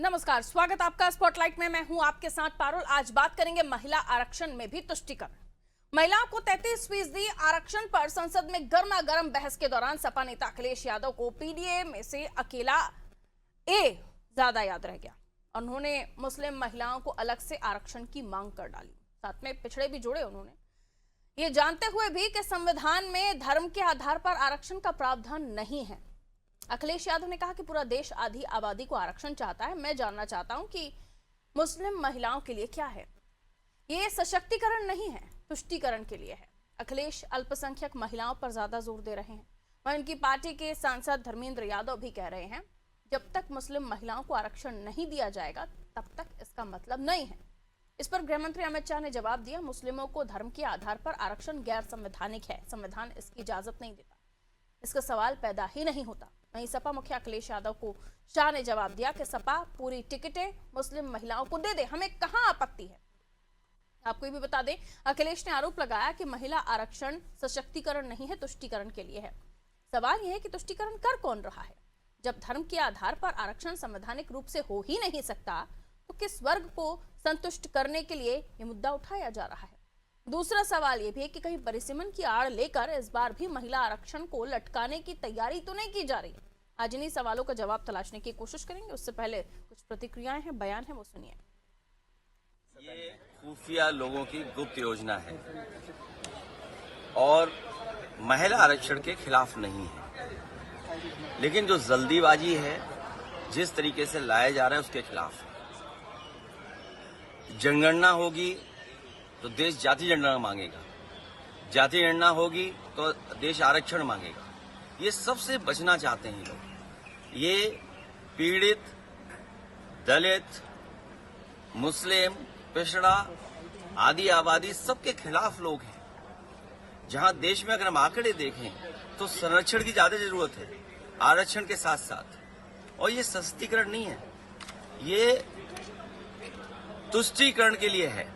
नमस्कार, स्वागत आपका स्पॉटलाइट में। मैं हूं आपके साथ पारुल। आज बात करेंगे महिला आरक्षण में भी तुष्टीकरण। महिलाओं को 33% आरक्षण पर संसद में गर्मा गर्म बहस के दौरान सपा नेता अखिलेश यादव को पीडीए में से अकेला ए ज्यादा याद रह गया। उन्होंने मुस्लिम महिलाओं को अलग से आरक्षण की मांग कर डाली, साथ में पिछड़े भी जोड़े उन्होंने, ये जानते हुए भी कि संविधान में धर्म के आधार पर आरक्षण का प्रावधान नहीं है। अखिलेश यादव ने कहा कि पूरा देश आधी आबादी को आरक्षण चाहता है। मैं जानना चाहता हूं कि मुस्लिम महिलाओं के लिए क्या है। ये सशक्तिकरण नहीं है, तुष्टीकरण के लिए है। अखिलेश अल्पसंख्यक महिलाओं पर ज्यादा जोर दे रहे हैं। वहीं उनकी पार्टी के सांसद धर्मेंद्र यादव भी कह रहे हैं जब तक मुस्लिम महिलाओं को आरक्षण नहीं दिया जाएगा तब तक इसका मतलब नहीं है। इस पर गृह मंत्री अमित शाह ने जवाब दिया, मुस्लिमों को धर्म के आधार पर आरक्षण गैर संवैधानिक है, संविधान इसकी इजाजत नहीं देता, इसका सवाल पैदा ही नहीं होता। वहीं सपा मुखिया अखिलेश यादव को शाह ने जवाब दिया कि सपा पूरी टिकटें मुस्लिम महिलाओं को दे दे, हमें कहां आपत्ति है। आपको ये भी बता दें, अखिलेश ने आरोप लगाया कि महिला आरक्षण सशक्तिकरण नहीं है, तुष्टीकरण के लिए है। सवाल यह है कि तुष्टीकरण कर कौन रहा है? जब धर्म के आधार पर आरक्षण संवैधानिक रूप से हो ही नहीं सकता तो किस वर्ग को संतुष्ट करने के लिए यह मुद्दा उठाया जा रहा है? दूसरा सवाल यह भी है कि कहीं परिसीमन की आड़ लेकर इस बार भी महिला आरक्षण को लटकाने की तैयारी तो नहीं की जा रही। आज इन्हीं सवालों का जवाब तलाशने की कोशिश करेंगे। उससे पहले कुछ प्रतिक्रियाएं हैं, बयान है, वो सुनिए। ये खुफिया लोगों की गुप्त योजना है और महिला आरक्षण के खिलाफ नहीं है, लेकिन जो जल्दीबाजी है, जिस तरीके से लाया जा रहा है, उसके खिलाफ है। जनगणना होगी तो देश जाति जनगणना मांगेगा, जाति जनगणना होगी तो देश आरक्षण मांगेगा। ये सबसे बचना चाहते हैं लोग। ये पीड़ित, दलित, मुस्लिम, पिछड़ा, आदि आबादी सबके खिलाफ लोग हैं। जहां देश में अगर हम आंकड़े देखें तो संरक्षण की ज्यादा जरूरत है आरक्षण के साथ साथ, और ये सशक्तिकरण नहीं है, ये तुष्टीकरण के लिए है।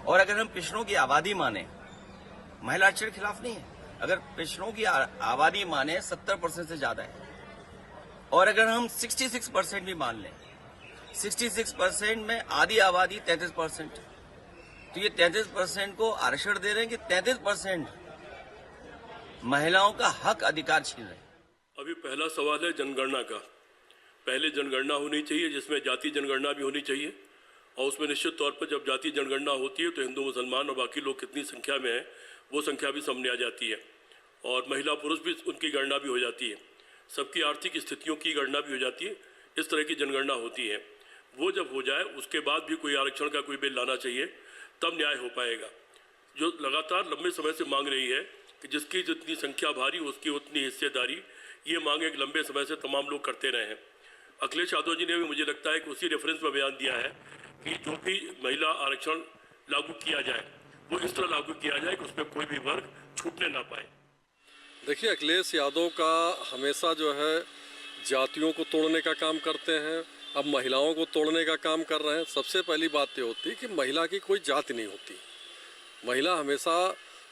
और अगर हम पिछड़ों की आबादी माने, महिला आरक्षण के खिलाफ नहीं है, अगर पिछड़ों की आबादी माने 70% से ज्यादा है, और अगर हम 66% भी मान लें, 66% में आधी आबादी 33%, तो ये 33% को आरक्षण दे रहे हैं कि 33% महिलाओं का हक अधिकार छीन रहे हैं। अभी पहला सवाल है जनगणना का। पहले जनगणना होनी चाहिए जिसमें जाति जनगणना भी होनी चाहिए, और उसमें निश्चित तौर पर जब जाति जनगणना होती है तो हिंदू, मुसलमान और बाकी लोग कितनी संख्या में है वो संख्या भी सामने आ जाती है, और महिला पुरुष भी उनकी गणना भी हो जाती है, सबकी आर्थिक स्थितियों की गणना भी हो जाती है। इस तरह की जनगणना होती है। वो जब हो जाए उसके बाद भी कोई आरक्षण का कोई बिल लाना चाहिए, तब न्याय हो पाएगा। जो लगातार लंबे समय से मांग रही है कि जिसकी जितनी संख्या भारी उसकी उतनी हिस्सेदारी, ये मांग एक लंबे समय से तमाम लोग करते रहे हैं। अखिलेश यादव जी ने भी, मुझे लगता है कि उसी रेफरेंस में बयान दिया है कि जो भी महिला आरक्षण लागू किया जाए वो इस तरह लागू किया जाए कि उसमें कोई भी वर्ग छूटने ना पाए। देखिए, अखिलेश यादव का हमेशा जो है जातियों को तोड़ने का काम करते हैं, अब महिलाओं को तोड़ने का काम कर रहे हैं। सबसे पहली बात ये होती है कि महिला की कोई जाति नहीं होती। महिला हमेशा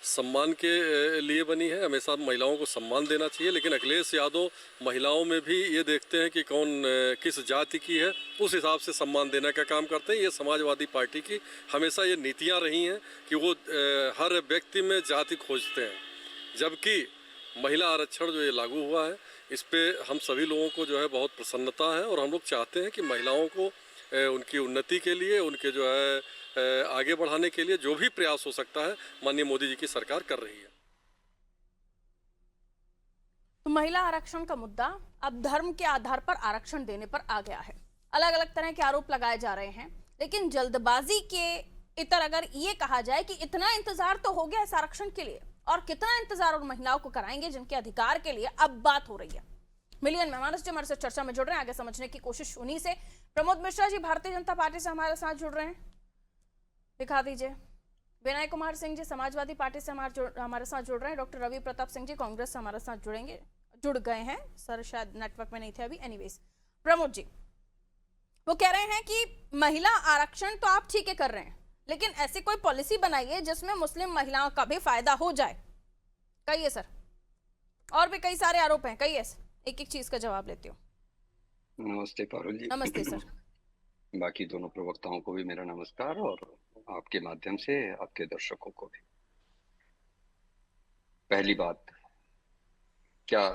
सम्मान के लिए बनी है, हमेशा महिलाओं को सम्मान देना चाहिए। लेकिन अखिलेश यादव महिलाओं में भी ये देखते हैं कि कौन किस जाति की है, उस हिसाब से सम्मान देने का काम करते हैं। ये समाजवादी पार्टी की हमेशा ये नीतियां रही हैं कि वो हर व्यक्ति में जाति खोजते हैं। जबकि महिला आरक्षण जो ये लागू हुआ है, इस पे हम सभी लोगों को जो है बहुत प्रसन्नता है, और हम लोग चाहते हैं कि महिलाओं को उनकी उन्नति के लिए, उनके जो है आगे बढ़ाने के लिए जो भी प्रयास हो सकता है, माननीय मोदी जी की सरकार कर रही है। तो महिला आरक्षण का मुद्दा अब धर्म के आधार पर आरक्षण देने पर आ गया है। अलग अलग तरह के आरोप लगाए जा रहे हैं, लेकिन जल्दबाजी के इतर अगर ये कहा जाए कि इतना इंतजार तो हो गया इस आरक्षण के लिए, और कितना इंतजार उन महिलाओं को कराएंगे जिनके अधिकार के लिए अब बात हो रही है। मिलियन मेहमान हमारे से चर्चा में जुड़ रहे हैं, आगे समझने की कोशिश उन्हीं से। प्रमोद मिश्रा जी भारतीय जनता पार्टी से हमारे साथ जुड़ रहे हैं, दिखा दीजिए। विनय कुमार सिंह जी समाजवादी पार्टी से हमारे साथ जुड़ रहे हैं। डॉक्टर रवि प्रताप सिंह जी कांग्रेस से हमारे साथ जुड़ गए हैं, सर शायद नेटवर्क में नहीं थे अभी। एनीवेज, प्रमोद जी वो कह रहे हैं कि महिला आरक्षण तो आप ठीक है कर रहे हैं, लेकिन ऐसी कोई पॉलिसी बनाइए जिसमें मुस्लिम महिलाओं का भी फायदा हो जाए। कहिए सर। और भी कई सारे आरोप हैं, कहिए, एक एक चीज का जवाब लेती हूँ। नमस्ते पारुल जी। नमस्ते सर। बाकी दोनों प्रवक्ताओं को भी मेरा नमस्कार और आपके माध्यम से आपके दर्शकों को भी। पहली बात, क्या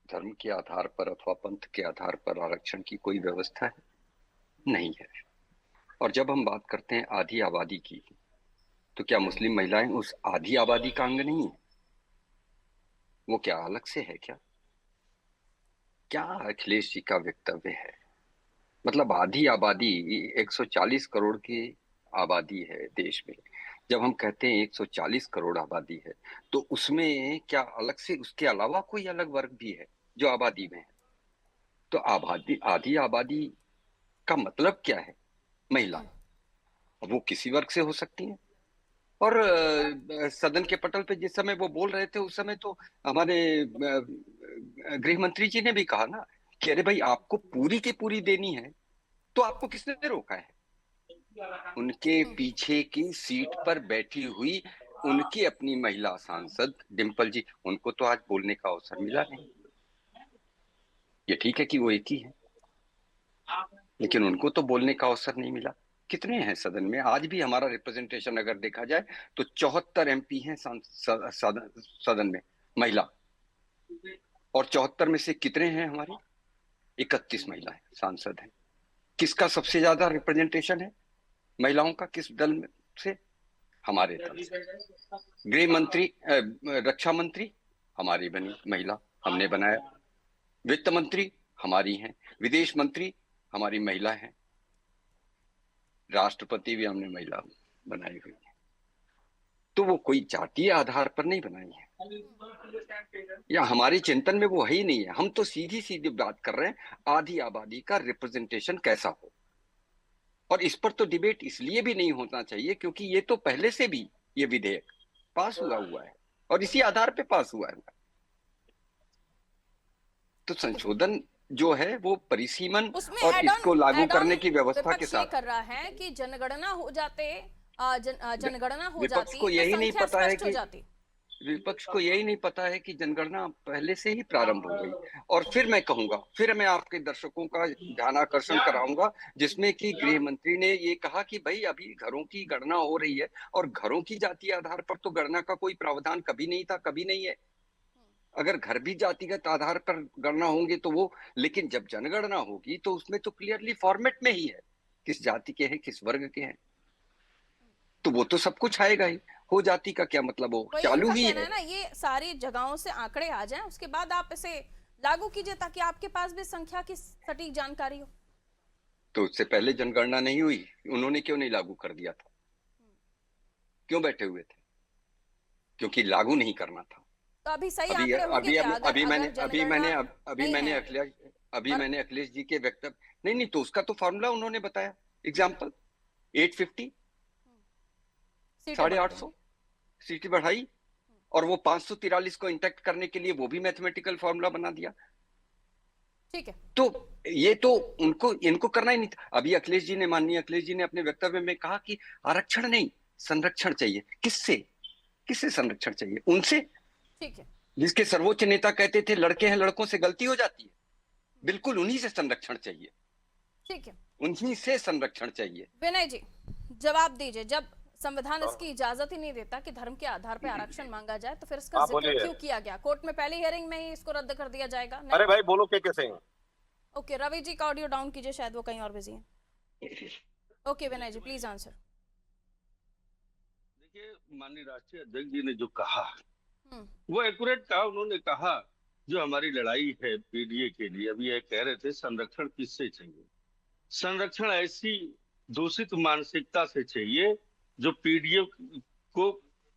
धर्म के आधार पर अथवा पंथ के आधार पर आरक्षण की कोई व्यवस्था है? नहीं है। और जब हम बात करते हैं आधी आबादी की, तो क्या मुस्लिम महिलाएं उस आधी आबादी का अंग नहीं है? वो क्या अलग से है क्या? क्या अखिलेश जी का वक्तव्य है? मतलब आधी आबादी, 140 करोड़ की आबादी है देश में। जब हम कहते हैं 140 करोड़ आबादी है, तो उसमें क्या अलग से उसके अलावा कोई अलग वर्ग भी है जो आबादी में है? तो आबादी, आधी आबादी का मतलब क्या है? महिला। अब वो किसी वर्ग से हो सकती है। और सदन के पटल पे जिस समय वो बोल रहे थे, उस समय तो हमारे गृह मंत्री जी ने भी कहा ना कि अरे भाई, आपको पूरी की पूरी देनी है, तो आपको किसने रोका है? उनके पीछे की सीट पर बैठी हुई उनकी अपनी महिला सांसद डिंपल जी, उनको तो आज बोलने का अवसर मिला नहीं। ये ठीक है कि वो एक ही है, लेकिन उनको तो बोलने का अवसर नहीं मिला। कितने हैं सदन में? आज भी हमारा रिप्रेजेंटेशन अगर देखा जाए तो 74 एमपी हैं सदन में महिला, और 74 में से कितने हैं हमारे? 31 महिलाएं सांसद हैं। किसका सबसे ज्यादा रिप्रेजेंटेशन है महिलाओं का? किस दल में से? हमारे दल से। गृह मंत्री, रक्षा मंत्री हमारी बनी महिला, हमने बनाया। वित्त मंत्री हमारी हैं। विदेश मंत्री हमारी महिला है। राष्ट्रपति भी हमने महिला बनाई हुई है। तो वो कोई जातीय आधार पर नहीं बनाई है, या हमारे चिंतन में वो है ही नहीं है। हम तो सीधी सीधी बात कर रहे हैं, आधी आबादी का रिप्रेजेंटेशन कैसा हो। और इस पर तो डिबेट इसलिए भी नहीं होना चाहिए क्योंकि ये तो पहले से भी ये विधेयक पास हुआ है और इसी आधार पे पास हुआ है। तो संशोधन जो है वो परिसीमन उसमें और इसको लागू करने की व्यवस्था के विपक्ष ये साथ कर रहा है कि जनगणना हो जाते, जनगणना हो विपक्ष जाती को यही तो नहीं संख्या पता है स्पष्ट हो कि जाती। विपक्ष को यही नहीं पता है कि जनगणना पहले से ही प्रारंभ हो गई। और फिर मैं कहूंगा, फिर मैं आपके दर्शकों का ध्यान आकर्षण कराऊंगा, जिसमें कि गृह मंत्री ने ये कहा कि भाई अभी घरों की गणना हो रही है, और घरों की जातीय आधार पर तो गणना का कोई प्रावधान कभी नहीं था, कभी नहीं है। अगर घर भी जातिगत आधार पर गणना होंगे तो वो, लेकिन जब जनगणना होगी तो उसमें तो क्लियरली फॉर्मेट में ही है किस जाति के हैं, किस वर्ग के हैं, तो वो तो सब कुछ आएगा ही। हो जाति का क्या मतलब? हो वही चालू उनका ही कहना है। है ना, ये सारी जगहों से आंकड़े आ जाएं, उसके बाद आप इसे लागू कीजिए ताकि आपके पास भी संख्या की सटीक जानकारी हो। तो उससे पहले जनगणना नहीं हुई, उन्होंने क्यों नहीं लागू कर दिया था? क्यों बैठे हुए थे? क्योंकि लागू नहीं करना था। तो अभी सही अभी आंकड़े होंगे अभी क्या? अभी अभी मैंने अभी मैंने अभी नहीं मैंने है अखिलेश अभी और मैंने अखिलेश जी के वक्तव्य, नहीं नहीं, तो उसका तो फॉर्मूला उन्होंने बताया। एग्जाम्पल 850, सीटें बढ़ गई। 850 सीटें बढ़ाई, और वो 543 को इंटैक्ट करने के लिए वो भी मैथमेटिकल फॉर्मूला बना दिया। ठीक है, तो ये तो उनको, इनको करना ही नहीं था। अभी अखिलेश जी ने, माननीय अखिलेश जी ने अपने वक्तव्य में कहा कि आरक्षण नहीं, संरक्षण चाहिए। किससे? किससे संरक्षण चाहिए? उनसे ठीक है। जिसके सर्वोच्च नेता कहते थे लड़के हैं, लड़कों से गलती हो जाती है। बिल्कुल उन्हीं से संरक्षण चाहिए, ठीक है उन्हीं से संरक्षण चाहिए। विनय जी, जवाब दीजिए। जब संविधान इसकी इजाजत ही नहीं देता कि धर्म के आधार पर आरक्षण मांगा जाए, तो फिर इसका जिक्र क्यों किया गया? कोर्ट में पहली हियरिंग में ही इसको रद्द कर दिया जाएगा? अरे भाई बोलो क्या कैसे हैं? ओके, रवि जी का ऑडियो डाउन कीजिए, शायद वो कहीं और बिजी हैं। Okay Vinay ji, please answer. देखिए, माननीय राष्ट्रीय अध्यक्ष जी ने जो कहा वो एक्यूरेट कहा। उन्होंने कहा जो हमारी लड़ाई है पीडीए के लिए, अभी ये कह रहे थे संरक्षण किससे चाहिए? संरक्षण ऐसी दूषित मानसिकता से चाहिए जो पीडीए को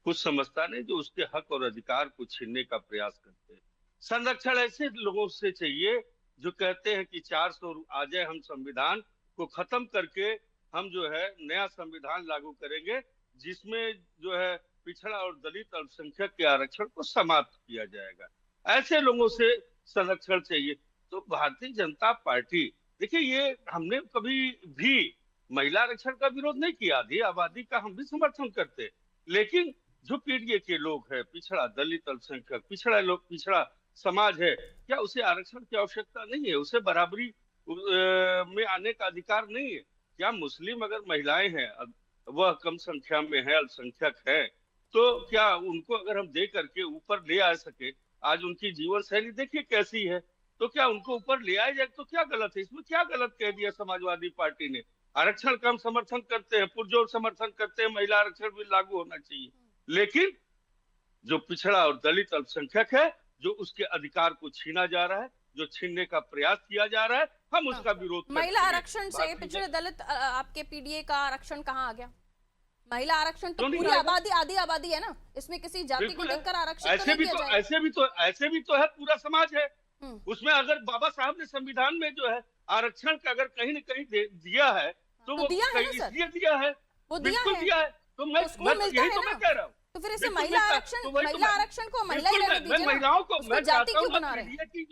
कुछ समझता नहीं, जो उसके हक और अधिकार को छीनने का प्रयास करते हैं। संरक्षण ऐसे लोगों से चाहिए जो कहते हैं कि 400 आ जाए, हम संविधान को खत्म करके हम जो है नया संविधान लागू करेंगे जिसमें जो है पिछड़ा और दलित अल्पसंख्यक के आरक्षण को समाप्त किया जाएगा। ऐसे लोगों से संरक्षण चाहिए। तो भारतीय जनता पार्टी, देखिए, ये हमने कभी भी महिला आरक्षण का विरोध नहीं किया, आधी आबादी का हम भी समर्थन करते, लेकिन जो पीडीए के लोग हैं, पिछड़ा दलित अल्पसंख्यक पिछड़ा लोग, पिछड़ा समाज है, क्या उसे आरक्षण की आवश्यकता नहीं है? उसे बराबरी में आने का अधिकार नहीं है? क्या मुस्लिम अगर महिलाएं हैं, वह कम संख्या में है, अल्पसंख्यक है, तो क्या उनको अगर हम दे करके ऊपर ले आ सके, आज उनकी जीवन शैली देखिए कैसी है, तो क्या उनको ऊपर ले आया जाए? तो क्या गलत है इसमें? क्या गलत कह दिया समाजवादी पार्टी ने? आरक्षण का हम समर्थन करते हैं, पुरजोर समर्थन करते हैं, महिला आरक्षण भी लागू होना चाहिए, लेकिन जो पिछड़ा और दलित अल्पसंख्यक है, जो उसके अधिकार को छीना जा रहा है, जो छीनने का प्रयास किया जा रहा है, हम उसका विरोध करते हैं। महिला आरक्षण से पिछड़े दलित आपके पीडीए का आरक्षण कहाँ आ गया? महिला आरक्षण तो पूरी आबादी, आधी आबादी है ना, इसमें किसी जाति को लेकर आरक्षण ऐसे भी तो है, पूरा समाज है उसमें। अगर बाबा साहब ने संविधान में जो है आरक्षण का अगर कहीं न कहीं दिया है, तो वो इसलिए दिया है, वो बिल्कुल दिया है। तो मैं यही तो मैं कह रहा हूँ, तो फिर इसे महिला आरक्षण को महिला ही रहने दीजिए ना, महिलाओं को मैं जाति चाहता क्यों हूँ बना रहे हैं?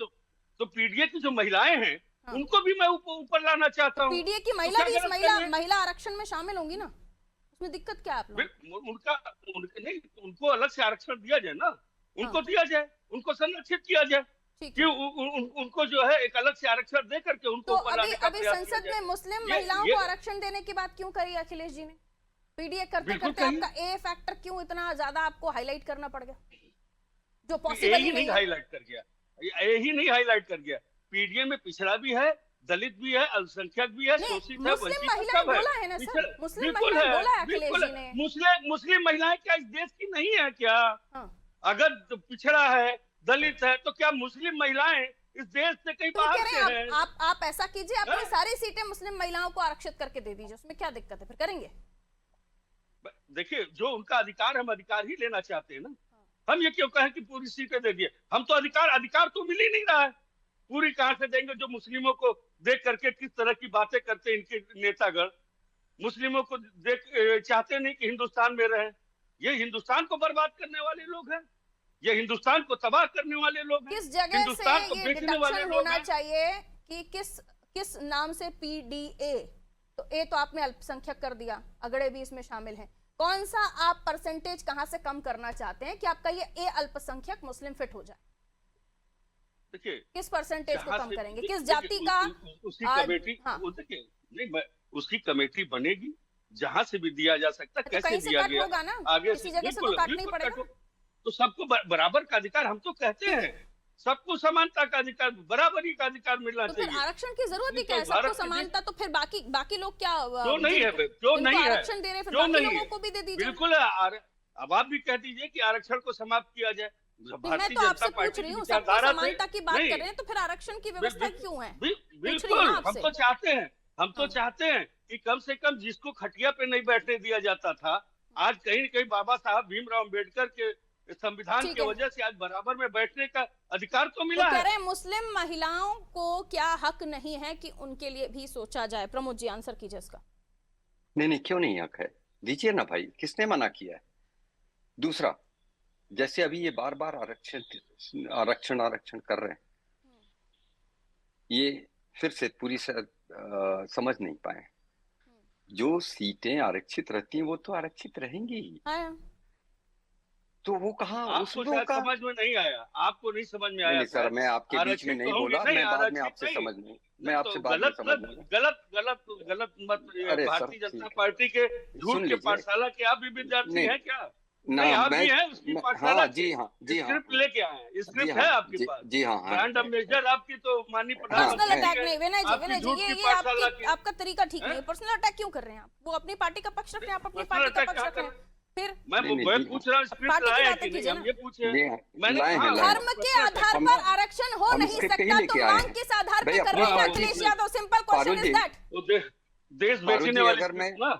तो पीडीए की जो महिलाएं हैं, उनको भी मैं ऊपर लाना चाहता हूँ। पीडीए की महिला भी इस महिला आरक्षण में शामिल होंगी ना, उसमें दिक्कत क्या है आप लोग? उनको अलग से आरक्षण दिया जाए ना, उनको दिया जाए, उनको संरक्षित किया जाए, कि उनको जो है एक अलग से आरक्षण दे करके उनको तो अभी संसद में मुस्लिम महिलाओं को आरक्षण देने की बात क्यों करी अखिलेश जी ने? पीडीए करते करते आपका ए फैक्टर क्यों इतना ज्यादा आपको हाईलाइट करना पड़ गया, जो पॉसिबल ही नहीं हाईलाइट कर गया? यही नहीं हाईलाइट कर गया। पीडीए में पिछड़ा भी है, दलित भी है, अल्पसंख्यक भी है, शोषित है, मुस्लिम महिला बोला है ना सर, मुस्लिम महिला बोला है अखिलेश जी ने। मुस्लिम महिलाएं क्या इस देश की नहीं है क्या? अगर पिछड़ा है, दलित है, तो क्या मुस्लिम महिलाएं इस देश से कहीं बाहर से हैं? आप ऐसा कीजिए, अपनी सारी सीटें मुस्लिम महिलाओं को आरक्षित करके दे दीजिए, उसमें क्या दिक्कत है? फिर करेंगे। देखिए, जो उनका अधिकार, हम अधिकार ही लेना चाहते हैं ना। हम ये क्यों कहें कि पूरी सीटें दे दिए? हम तो अधिकार तो मिल ही नहीं रहा है। पूरी कहां से देंगे? जो मुस्लिमों को देख करके किस तरह की बातें करते हैं इनके नेतागण, मुस्लिमों को देख चाहते नहीं कि हिंदुस्तान में रहे। ये हिंदुस्तान को बर्बाद करने वाले लोग हैं, ये हिंदुस्तान को तबाह करने वाले लोग हैं। किस जगह से ये डिडक्शन होना चाहिए कि किस नाम से पीडीए? तो ए तो आपने अल्पसंख्यक कर दिया, अगड़े भी इसमें शामिल हैं। कौन सा आप परसेंटेज कहां से कम करना चाहते हैं कि आपका ये ए अल्पसंख्यक मुस्लिम फिट हो जाए? देखिए, किस परसेंटेज को कम करेंगे? किस जाति का? उसकी कमेटी, देखिए नहीं, उसकी कमेटी बनेगी, जहां से भी दिया जा सकता है। कैसे दिया गया होगा ना, आगे किसी जगह से तो काटना ही पड़ेगा। तो सबको बराबर का अधिकार हम तो कहते हैं, सबको समानता का अधिकार, बराबरी का अधिकार मिलना चाहिए। तो फिर आरक्षण की जरूरत ही क्या है? सबको समानता, तो फिर बाकी लोग क्या क्यों नहीं है? क्यों नहीं है? आरक्षण दे रहे, फिर बाकी लोगों को भी दे दीजिए। बिल्कुल, अब आप भी कह दीजिए कि आरक्षण को समाप्त किया जाए। मैं तो आपसे पूछ रही हूँ, सबको समानता की बात कर रहे हैं, तो फिर आरक्षण की व्यवस्था क्यों है? बिल्कुल, हम तो चाहते हैं कि कम से कम जिसको खटिया पे नहीं बैठने दिया जाता था, आज कहीं न कहीं बाबा साहब भीमराव अम्बेडकर के संविधान की वजह से आज बराबर में बैठने का अधिकार तो मिला है। कह रहे हैं मुस्लिम महिलाओं को क्या हक नहीं है कि उनके लिए भी सोचा जाए? प्रमोद जी आंसर कीजिए इसका। नहीं, क्यों नहीं हक है? दीजिए ना भाई, किसने मना किया है? दूसरा, जैसे अभी ये बार बार आरक्षण कर रहे हैं, ये फिर से पूरी समझ नहीं पाए। जो सीटें आरक्षित रहती हैं वो तो आरक्षित रहेंगी ही। तो वो कहाँ आपको समझ में नहीं आया? आपको नहीं समझ में आया? नहीं सर, मैं आपके बीच में नहीं बोला, मैं बाद में आपसे समझ नहीं, मैं आपसे बाद में समझ नहीं। गलत मत। भारतीय जनता पार्टी के झूठ के पाठशाला के आप भी विद्यार्थी हैं क्या? नहीं, आप भी हैं उसकी पाठशाला? जी हाँ, स्क्रिप्ट लेके आए हैं, स्क्रिप्ट है आपके पास? जी हाँ, ब्रांड एम्बेसडर आपकी तो माननीय पर्सनल अटैक नहीं विनय जी, ये आपका तरीका ठीक नहीं है। पर्सनल अटैक क्यों कर रहे हैं आप? वो अपनी पार्टी का पक्ष रख रहे हैं, आप अपनी पार्टी का पक्ष रख रहे हैं। फिर मैं पूछ रहा हूँ, स्क्रिप्ट लाया कि नहीं? हम ये पूछे, मैंने धर्म के आधार पर आरक्षण हो नहीं सकता, तो मांग किस आधार पर कर रहे हैं Akhilesh Yadav? Simple question is that. देश बेचने वाले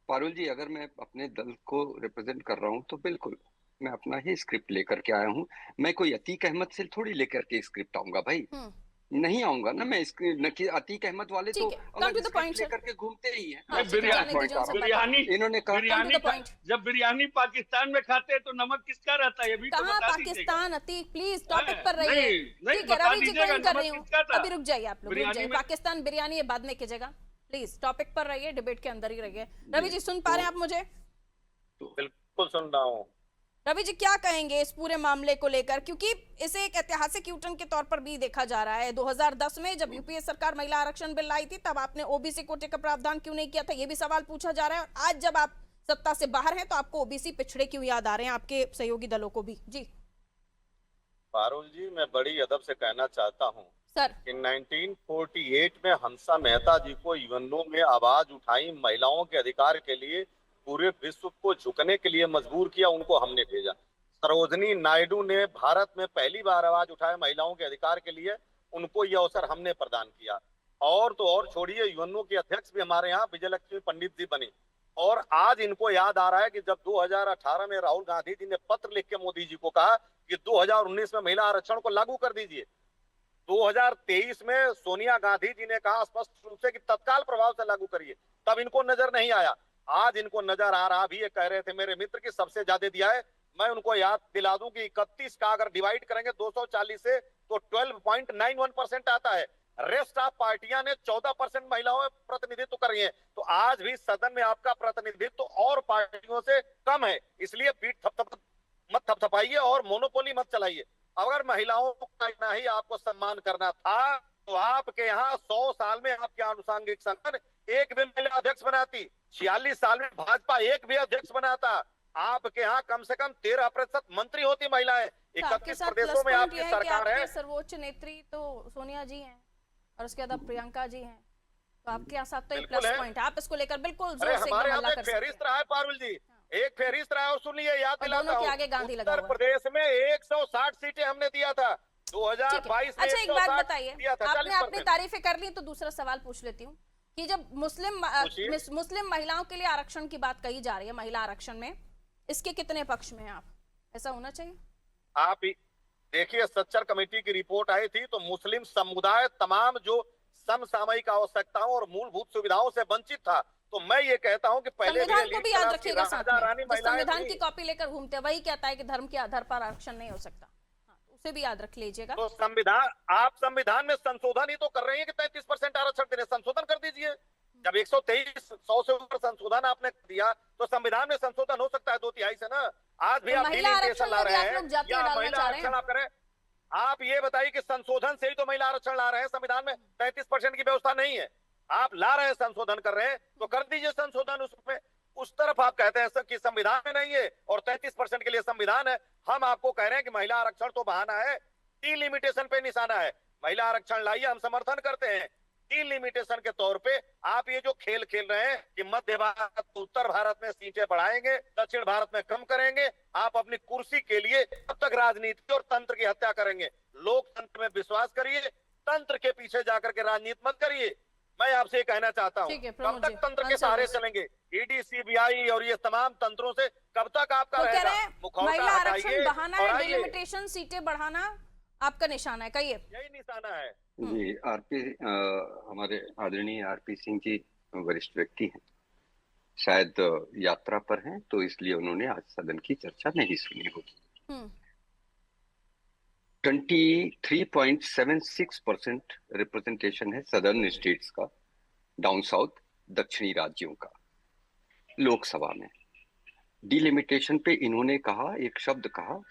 पारुल जी, अगर मैं अपने दल को रिप्रेजेंट कर रहा हूँ तो बिल्कुल मैं अपना ही स्क्रिप्ट लेकर के आया हूँ। मैं कोई अतीक अहमद से थोड़ी लेकर के स्क्रिप्ट आऊंगा भाई, नहीं आऊंगा ना मैं। अतीक अहमद वाले तो लेकर के घूमते ही हैं। इन्होंने कहा जब बिरयानी पाकिस्तान में खाते हैं तो नमक किसका रहता है? अभी कहाँ पाकिस्तान? अतीक प्लीज टॉपिक पर रहिए। ठीक है, रवि जी को कर रही हूँ, अभी रुक जाइए आप लोग। पाकिस्तान बिरयानी ये बाद में कीजिएगा, प्लीज टॉपिक पर रहिए, डिबेट के अंदर ही रहिए। रवि जी सुन पा रहे हैं आप मुझे? बिल्कुल सुन रहा हूँ। रवि जी क्या कहेंगे इस पूरे मामले को लेकर, क्योंकि इसे एक ऐतिहासिक यूटर्न के तौर पर भी देखा जा रहा है। 2010 में जब यूपीए सरकार महिला आरक्षण बिल लाई थी तब आपने ओबीसी कोटे का प्रावधान क्यों नहीं किया था, ये भी सवाल पूछा जा रहा है। और आज जब आप सत्ता से बाहर हैं तो आपको ओबीसी पिछड़े क्यों याद आ रहे हैं, आपके सहयोगी दलों को भी। जी पारुल जी, मैं बड़ी अदब से कहना चाहता हूँ सर, कि 1948 में हंसा मेहता जी को यूएनओ में आवाज उठाई, महिलाओं के अधिकार के लिए पूरे विश्व को झुकने के लिए मजबूर किया, उनको हमने भेजा। सरोजनी नायडू ने भारत में पहली बार आवाज उठाया महिलाओं के अधिकार के लिए, उनको यह अवसर हमने प्रदान किया। और तो और छोड़िए, यूएनओ के अध्यक्ष भी हमारे यहाँ विजय लक्ष्मी पंडित जी बनी। और आज इनको याद आ रहा है कि जब 2018 में राहुल गांधी जी ने पत्र लिख के मोदी जी को कहा कि 2019 में महिला आरक्षण को लागू कर दीजिए। 2023 में सोनिया गांधी जी ने कहा स्पष्ट रूप से कि तत्काल प्रभाव से लागू करिए, तब इनको नजर नहीं आया। आज इनको नजर आ रहा भी, ये कह रहे थे मेरे मित्र की सबसे ज्यादा दिया है। मैं उनको याद दिला दूं कि 31 का अगर डिवाइड करेंगे 240 से तो 12.91% आता है। रेस्ट ऑफ पार्टियां ने 14% महिलाओं में प्रतिनिधित्व कर रही है। तो आज भी सदन में आपका प्रतिनिधित्व और पार्टियों से कम है, इसलिए पीठ मत थपथपाइए और मोनोपोली मत चलाइए। अगर महिलाओं का इतना ही आपको सम्मान करना था तो आपके यहाँ 100 साल में आपके आनुषंगिक संगठन एक भी महिला अध्यक्ष बनाती, 46 साल में भाजपा एक भी अध्यक्ष बनाता। आपके यहाँ कम से कम 13% मंत्री होती महिलाएं। 31 प्रदेशों में आपकी सरकार है। सर्वोच्च नेत्री तो सोनिया जी हैं और उसके बाद प्रियंका जी हैं, तो आपके यहाँ साथ तो एक प्लस पॉइंट है। आप इसको लेकर बिल्कुल जोर से हमारे हमला यहाँ कर एक सकते हैं। फहरिस्त रहा है पारुल जी, एक फहरिस्त रहा है। और सुनिए, याद दिलाता दोनों के आगे गांधी हूँ, लगा उत्तर हुआ है। प्रदेश में 160 सीटें हमने दिया था 2022 में। अच्छा एक बात 160 बताइए, दिया था, आपने 40%। अपनी तारीफें कर ली तो दूसरा सवाल पूछ लेती हूँ कि जब मुस्लिम महिलाओं के लिए आरक्षण की बात कही जा रही है, महिला आरक्षण में, इसके कितने पक्ष में हैं आप? ऐसा होना चाहिए। आप देखिए, सच्चर कमेटी की रिपोर्ट आई थी तो मुस्लिम समुदाय तमाम जो समसामयिक आवश्यकताओं और मूलभूत सुविधाओं से वंचित था। तो मैं ये कहता हूँ कि पहले संविधान को भी याद रखिएगा साथ में। रानी जिस महिलाएं संविधान थी, की कॉपी लेकर घूमते हैं वही कहता है कि धर्म के आधार पर आरक्षण नहीं हो सकता। हाँ, उसे भी याद रख लीजिएगा। तो संविधान, आप संविधान में संशोधन ही तो कर रही है कि 33% आरक्षण देने, संशोधन कर दीजिए। जब 123 से ऊपर संशोधन आपने दिया तो संविधान में संशोधन हो सकता है 2/3 से ना। आज भी तो आप महिला आरक्षण ला में भी रहे आप हैं लोग जाति या डालना महिला चाह रहे आरक्षण हैं? आप करें। आप ये बताइए कि संशोधन से ही तो महिला आरक्षण ला रहे हैं, संविधान में 33% की व्यवस्था नहीं है। आप ला रहे हैं, संशोधन कर रहे हैं, तो कर दीजिए संशोधन उसमें। उस तरफ आप कहते हैं कि संविधान में नहीं है और 33% के लिए संविधान है। हम आपको कह रहे हैं कि महिला आरक्षण तो बहाना है, डिलिमिटेशन पे निशाना है। महिला आरक्षण लाइए, हम समर्थन करते हैं। डिलिमिटेशन के तौर पे आप ये जो खेल खेल रहे हैं कि मध्य भारत, उत्तर भारत में सीटें बढ़ाएंगे, दक्षिण भारत में कम करेंगे, आप अपनी कुर्सी के लिए कब तक राजनीति और तंत्र की हत्या करेंगे? लोकतंत्र में विश्वास करिए, तंत्र के पीछे जाकर के राजनीति मत करिए। मैं आपसे कहना चाहता हूँ, कब तक तंत्र के सहारे चलेंगे? ईडी, सीबीआई और ये तमाम तंत्रों से कब तक आपका रहेगा? महिला आरक्षण बहाना है, डिलिमिटेशन सीटें बढ़ाना आपका निशाना है, कहिए। यही निशाना है जी। हमारे आदरणीय आरपी सिंह जी वरिष्ठ व्यक्ति हैं, शायद यात्रा पर हैं, तो इसलिए उन्होंने आज सदन की चर्चा नहीं सुनी होगी। 23.76% रिप्रेजेंटेशन है सदर्न स्टेट्स का, डाउन साउथ दक्षिणी राज्यों का लोकसभा में। डिलिमिटेशन पे इन्होंने कहा, एक शब्द कहा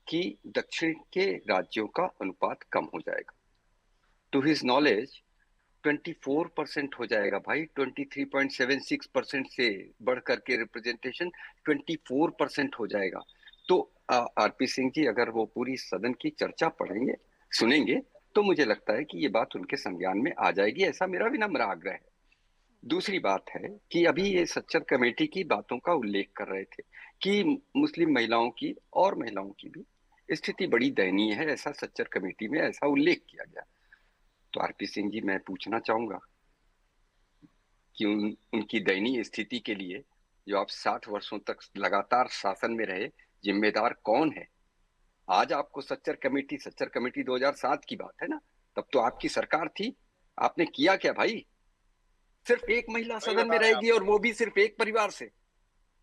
कि दक्षिण के राज्यों का अनुपात कम हो जाएगा। टू हिज नॉलेज 24% हो जाएगा भाई। 23.76% से बढ़ करके रिप्रेजेंटेशन 24% हो जाएगा। तो आरपी सिंह जी अगर वो पूरी सदन की चर्चा पढ़ेंगे, सुनेंगे, तो मुझे लगता है कि ये बात उनके संज्ञान में आ जाएगी, ऐसा मेरा विनम्र आग्रह है। दूसरी बात है कि अभी ये सच्चर कमेटी की बातों का उल्लेख कर रहे थे कि मुस्लिम महिलाओं की और महिलाओं की भी स्थिति बड़ी दयनीय है, ऐसा सच्चर कमेटी में ऐसा उल्लेख किया गया। तो आरपी सिंह जी, मैं पूछना चाहूंगा कि उनकी दयनीय स्थिति के लिए जो आप 60 वर्षों तक लगातार शासन में रहे, जिम्मेदार कौन है? आज आपको सच्चर कमेटी 2007 की बात है ना, तब तो आपकी सरकार थी, आपने किया क्या भाई? सिर्फ एक महिला सदन में रहेगी और वो भी सिर्फ एक परिवार से,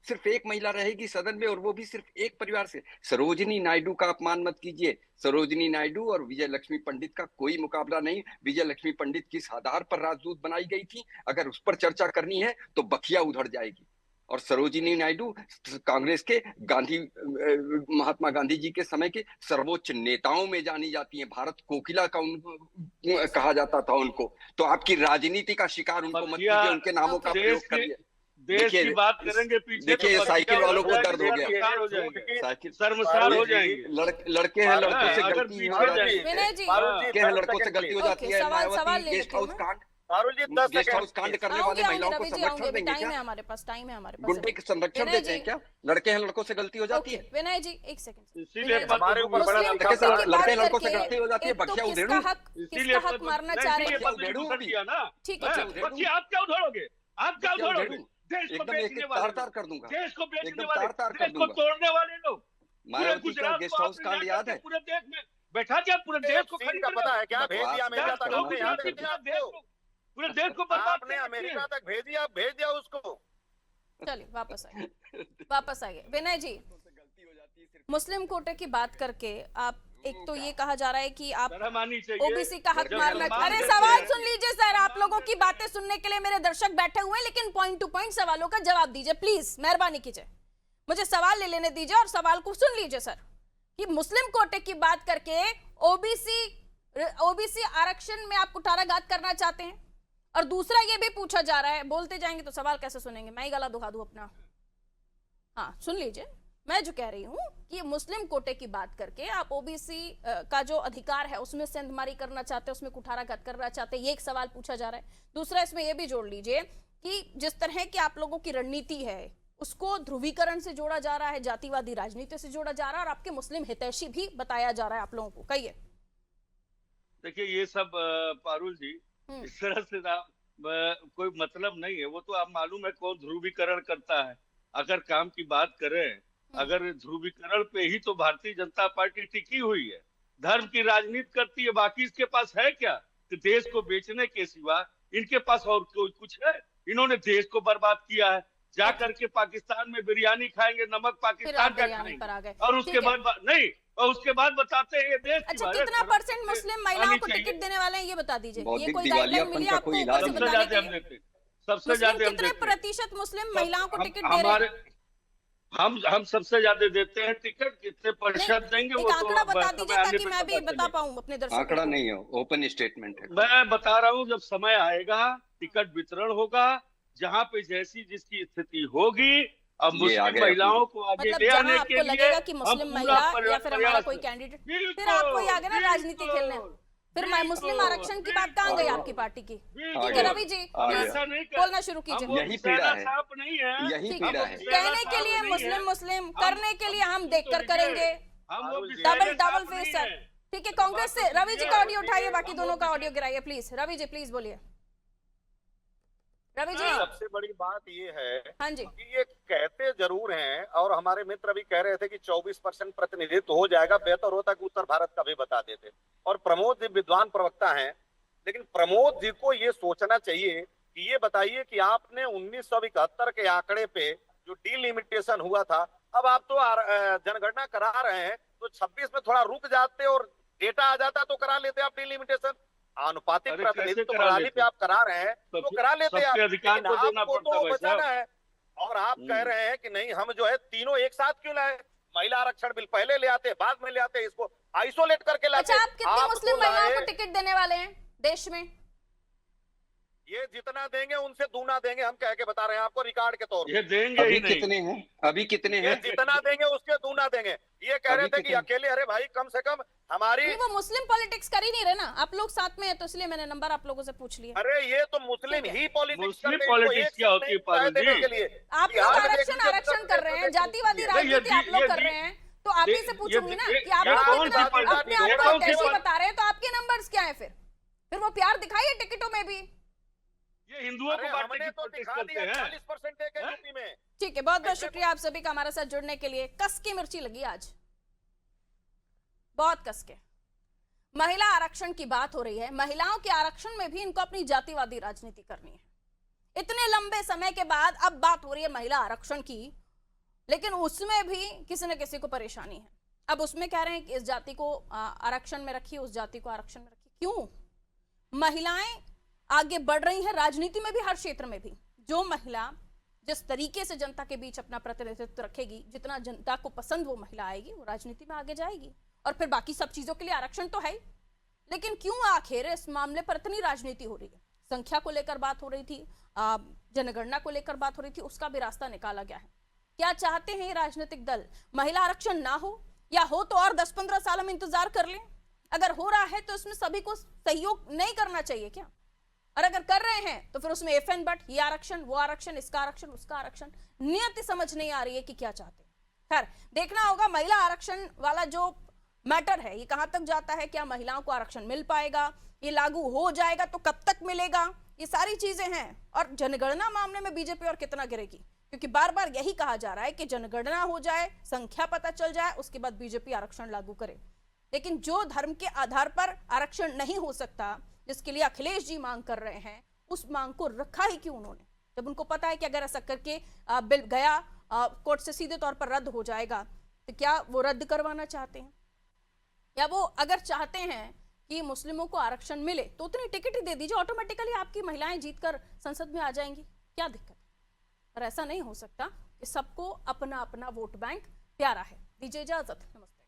सिर्फ एक महिला रहेगी सदन में और वो भी सिर्फ एक परिवार से। सरोजनी नायडू का अपमान मत कीजिए। सरोजनी नायडू और विजय लक्ष्मी पंडित का कोई मुकाबला नहीं। विजय लक्ष्मी पंडित किस आधार पर राजदूत बनाई गई थी, अगर उस पर चर्चा करनी है तो बखिया उधड़ जाएगी। और सरोजिनी नायडू कांग्रेस के महात्मा गांधी जी के समय के सर्वोच्च नेताओं में जानी जाती हैं। भारत कोकिला का कहा जाता था उनको। तो आपकी राजनीति का शिकार उनको मत कीजिए, उनके नामों का प्रयोग करिए। देश की बात करेंगे पीछे, देखिए साइकिल वालों को दर्द हो गया, साइकिल शर्मसार हो जाएंगे। लड़के हैं, लड़कों से गलती हो जाती है, विनय जी लड़के हैं, लड़कों से गलती हो जाती है। सवाल ले गेस्ट हाउस कांड, पारुल जी 10 गेस्ट हाउस कांड करने वाले महिलाओं को संरक्षण देंगे टाइम है क्या? हमारे पास, टाइम है हमारे पास। गुंडे के संरक्षण देते हैं क्या? लड़के हैं, लड़कों से गलती हो जाती है। विनय जी एक सेकंड, इसीलिए हमारे ऊपर बड़ा लड़के लड़कों से गलती हो जाती है। बखिया उधेड़ू, किसका हक मारना चाह रहे हैं? ठीक है आप क्या उधेड़ोगे? आप क्या उधेड़ोगे? देश को एकदम बेचने एक वाले, तार कर दूंगा, देश को बेचने एकदम वाले, तार कर देश को दूंगा। तोड़ने वाले लोग पूरे मायावती का गुजरात गेस्ट को हाउस आपने कांड जाकर याद के है? पूरे देश में बैठा दिया, पूरे देश को चीन का पता है क्या? भेज दिया अमेरिका तक, आपने यहाँ भेज दिया आपको। पूरे देश को बर्बाद आपने अमेरिका तक भेज दिया उसको। चलिए वापस आइए विनय जी। मुस्लिम कोटे की बात करके आप, एक तो ये कहा जा रहा है कि आप शर्म आनी चाहिए। ओबीसी का हक मारना। अरे देते सवाल हैं। सुन लीजिए सर, आप लोगों की बातें सुनने के लिए मेरे दर्शक बैठे हुए हैं, लेकिन पॉइंट टू पॉइंट सवालों का जवाब दीजिए प्लीज, मेहरबानी कीजिए। मुझे सवाल ले लेने दीजिए और सवाल को सुन लीजिए सर, कि मुस्लिम कोटे की बात करके ओबीसी आरक्षण में आप कुठाराघात करना चाहते हैं, और दूसरा ये भी पूछा जा रहा है, बोलते जाएंगे तो सवाल कैसे सुनेंगे, मैं ही गला दुखा दूं अपना। हाँ सुन लीजिए, मैं जो कह रही हूं कि मुस्लिम कोटे की बात करके आप ओबीसी का जो अधिकार है उसमें सेंधमारी करना चाहते हैं, उसमें कुठाराघात करना चाहते हैं, ये एक सवाल पूछा जा रहा है। दूसरा इसमें यह भी जोड़ लीजिए कि जिस तरह की आप लोगों की रणनीति है उसको ध्रुवीकरण से जोड़ा जा रहा है, जातिवादी राजनीति से जोड़ा जा रहा है, और आपके मुस्लिम हितैषी भी बताया जा रहा है आप लोगों को। कहिए। देखिए ये सब पारुल जी इस तरह से कोई मतलब नहीं है। वो तो आप मालूम है कौन ध्रुवीकरण करता है। अगर काम की बात करें, अगर ध्रुवीकरण पे ही तो भारतीय जनता पार्टी टिकी हुई है, धर्म की राजनीति करती है, बाकी इसके पास है क्या? तो देश को बेचने के सिवा इनके पास और कोई कुछ है? इन्होंने देश को बर्बाद किया है। जा करके पाकिस्तान में बिरयानी खाएंगे, नमक पाकिस्तान का खाएंगे, और उसके बाद नहीं, और उसके बाद बताते हैं ये देश। अच्छा कितना परसेंट मुस्लिम महिलाओं को टिकट देने वाले हैं ये बता दीजिए, ये कोई गाइडलाइन मिली आपको ऊपर से बताने के लिए? सबसे ज्यादा कितने प्रतिशत मुस्लिम महिलाओं को टिकट दे रहे हैं? हम सबसे ज्यादा देते हैं टिकट। कितने प्रतिशत देंगे वो आंकड़ा बता दीजिए ताकि मैं भी बता पाऊं अपने दर्शकों। आंकड़ा नहीं है, ओपन स्टेटमेंट है। मैं बता रहा हूँ, जब समय आएगा टिकट वितरण होगा, जहाँ पे जैसी जिसकी स्थिति होगी, अब मुस्लिम महिलाओं को आगे ले आने के लिए लगेगा कि मुस्लिम महिला या फिर हमारा कोई कैंडिडेट, फिर आपको ही आगे ना राजनीति खेलने, फिर मैं मुस्लिम आरक्षण की बात कहाँ गई आपकी पार्टी की? ठीक है रवि जी बोलना शुरू कीजिए। यही पीड़ा है, नहीं है, यही पीड़ा है। कहने के लिए मुस्लिम, करने के लिए हम देखकर करेंगे। Double face sir. ठीक है, कांग्रेस से रवि जी का ऑडियो उठाइए, बाकी दोनों का ऑडियो गिराइए प्लीज। रवि जी प्लीज बोलिए। रवि जी सबसे बड़ी बात ये है, हाँ जी, कि ये कहते जरूर हैं, और हमारे मित्र भी कह रहे थे कि 24% प्रतिनिधित्व हो जाएगा, बेहतर होता कि उत्तर भारत का भी बता देते। और प्रमोद जी विद्वान प्रवक्ता हैं, लेकिन प्रमोद जी को ये सोचना चाहिए कि ये बताइए कि आपने 1971 के आंकड़े पे जो डिलिमिटेशन हुआ था, अब आप तो जनगणना करा रहे हैं, तो 26 में थोड़ा रुक जाते और डेटा आ जाता तो करा लेते आप डिलिमिटेशन। आनुपातिक प्रतिनिधित्व प्रणाली पे आप करा रहे हैं तो करा लेते आप, अधिकार को देना आपको पड़ता तो है बचाना है। और आप कह रहे हैं कि नहीं, हम जो है तीनों एक साथ क्यों लाए? महिला आरक्षण बिल पहले ले आते, बाद में ले आते, इसको आइसोलेट करके लाते। अच्छा आप कितनी मुस्लिम महिलाओं को टिकट देने वाले हैं देश में? ये जितना देंगे उनसे दूना देंगे, हम कह के बता रहे हैं आपको रिकॉर्ड के तौर पर। ये देंगे अभी ही नहीं। कितने हैं? अभी कितने हैं? जितना देंगे उसके दूना देंगे। ये कह रहे थे कि अकेले, अरे भाई कम से कम हमारी, वो मुस्लिम पॉलिटिक्स कर ही नहीं रहे ना, आप लोग साथ में है तो इसलिए मैंने नंबर आप लोगों से पूछ लिया। अरे ये तो मुस्लिम ही पॉलिटिक्स, मुस्लिम पॉलिटिक्स क्या होती है पारुल जी? आप लोग आरक्षण कर रहे हैं, जातिवादी राजनीति आप लोग कर रहे हैं, तो आप ही से पूछूंगी ना कि आप लोग कितना अपने आप को कैसे बता रहे हैं, तो आपके नंबर्स क्या है? फिर वो प्यार दिखाइए टिकटों में भी। ये हिंदुओं को बांटने की कोशिश करते हैं। 40% है यूपी में। ठीक है, बहुत बहुत शुक्रिया आप सभी का हमारे साथ जुड़ने के लिए। कस की मिर्ची लगी आज, बहुत कस के। महिला आरक्षण की बात हो रही है, महिलाओं के आरक्षण में भी इनको अपनी जातिवादी राजनीति करनी है। इतने लंबे समय के बाद अब बात हो रही है महिला आरक्षण की, लेकिन उसमें भी किसी न किसी को परेशानी है। अब उसमें कह रहे हैं कि इस जाति को आरक्षण में रखिए, उस जाति को आरक्षण में रखिए। क्यों? महिलाएं आगे बढ़ रही हैं राजनीति में भी, हर क्षेत्र में भी। जो महिला जिस तरीके से जनता के बीच अपना प्रतिनिधित्व रखेगी, जितना जनता को पसंद वो महिला आएगी, वो राजनीति में आगे जाएगी। और फिर बाकी सब चीजों के लिए आरक्षण तो है ही, लेकिन क्यों आखिर इस मामले पर इतनी राजनीति हो रही है? संख्या को लेकर बात हो रही थी, जनगणना को लेकर बात हो रही थी, उसका भी रास्ता निकाला गया है। क्या चाहते हैं ये राजनीतिक दल? महिला आरक्षण ना हो, या हो तो और 10-15 साल हम इंतजार कर लें? अगर हो रहा है तो इसमें सभी को सहयोग नहीं करना चाहिए क्या? और अगर कर रहे हैं तो फिर उसमें इफ एंड बट, ये आरक्षण, वो आरक्षण, इसका आरक्षण, उसका आरक्षण, नियति समझ नहीं आ रही है कि क्या चाहते हैं। खैर, देखना होगा महिला आरक्षण वाला जो मैटर है ये कहां तक जाता है। क्या महिलाओं को आरक्षण मिल पाएगा? ये लागू हो जाएगा तो कब तक मिलेगा? ये सारी चीजें हैं। और जनगणना मामले में बीजेपी और कितना गिरेगी, क्योंकि बार बार यही कहा जा रहा है कि जनगणना हो जाए, संख्या पता चल जाए, उसके बाद बीजेपी आरक्षण लागू करे। लेकिन जो धर्म के आधार पर आरक्षण नहीं हो सकता, जिसके लिए अखिलेश जी मांग कर रहे हैं, उस मांग को रखा ही क्यों उन्होंने, जब उनको पता है कि अगर ऐसा करके बिल गया कोर्ट से सीधे तौर पर रद्द हो जाएगा? तो क्या वो रद्द करवाना चाहते हैं, या वो अगर चाहते हैं कि मुस्लिमों को आरक्षण मिले तो उतनी टिकट ही दे दीजिए, ऑटोमेटिकली आपकी महिलाएं जीतकर संसद में आ जाएंगी, क्या दिक्कत है? पर ऐसा नहीं हो सकता कि सबको अपना अपना वोट बैंक प्यारा है। दीजिए इजाजत, नमस्ते।